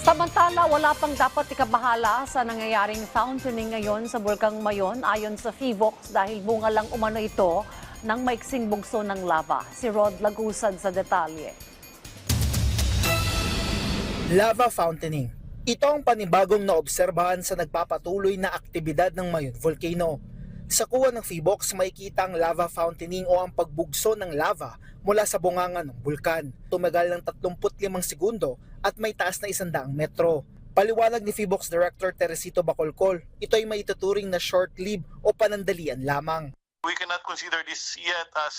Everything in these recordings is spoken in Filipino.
Samantala, wala pang dapat ikabahala sa nangyayaring fountaining ngayon sa Bulkang Mayon ayon sa FIVOX dahil bunga lang umano ito ng maiksing bugso ng lava. Si Rod Lagusad sa detalye. Lava fountaining. Ito ang panibagong naobserbahan sa nagpapatuloy na aktibidad ng Mayon Volcano. Sa kuha ng FIVOX, makikita ang lava fountaining o ang pagbugso ng lava mula sa bunganga ng bulkan. Tumagal ng 35 segundo at may taas na 100 metro. Paliwanag ni FIVOX Director Teresito Bacolcol, ito ay maituturing na short-lived o panandalian lamang. We cannot consider this yet as,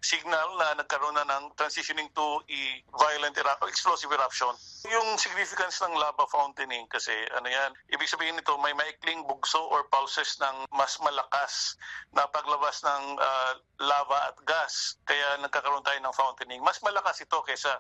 signal na nagkaroon na ng transitioning to violent explosive eruption. Yung significance ng lava fountaining kasi ibig sabihin nito may maikling bugso or pulses ng mas malakas na paglabas ng lava at gas. Kaya nagkakaroon tayo ng fountaining. Mas malakas ito kaysa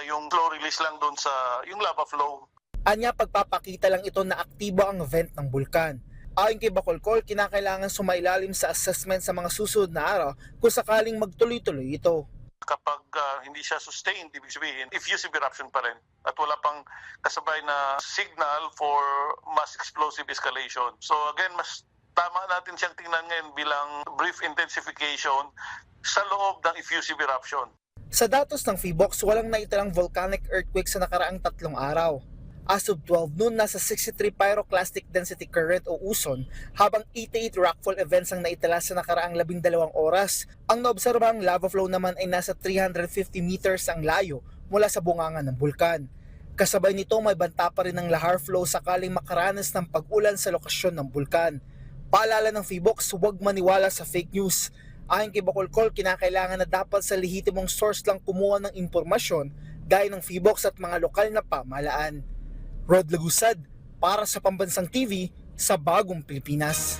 yung flow release lang doon sa yung lava flow. Anya pagpapakita lang ito na aktibo ang vent ng bulkan. Ayon kay Bacolcol, kinakailangan sumailalim sa assessment sa mga susunod na araw kung sakaling magtuloy-tuloy ito. Kapag hindi siya sustained, ibig sabihin, effusive eruption pa rin at wala pang kasabay na signal for mass explosive escalation. So again, mas tama natin siyang tingnan ngayon bilang brief intensification sa loob ng effusive eruption. Sa datos ng FIVOX, walang naitalang volcanic earthquake sa nakaraang 3 araw. As of 12 noon, nasa 63 pyroclastic density current o uson, habang 88 rockfall events ang naitala sa nakaraang 12 oras. Ang naobserbahang lava flow naman ay nasa 350 meters ang layo mula sa bunganga ng bulkan. Kasabay nito, may banta pa rin ng lahar flow sakaling makaranas ng pag-ulan sa lokasyon ng bulkan. Paalala ng FIVOX, huwag maniwala sa fake news. Ayon kay Bacolcol, kinakailangan na dapat sa lehitimong source lang kumuha ng impormasyon gaya ng FIVOX at mga lokal na pamahalaan. Rod Lagusad para sa Pambansang TV sa Bagong Pilipinas.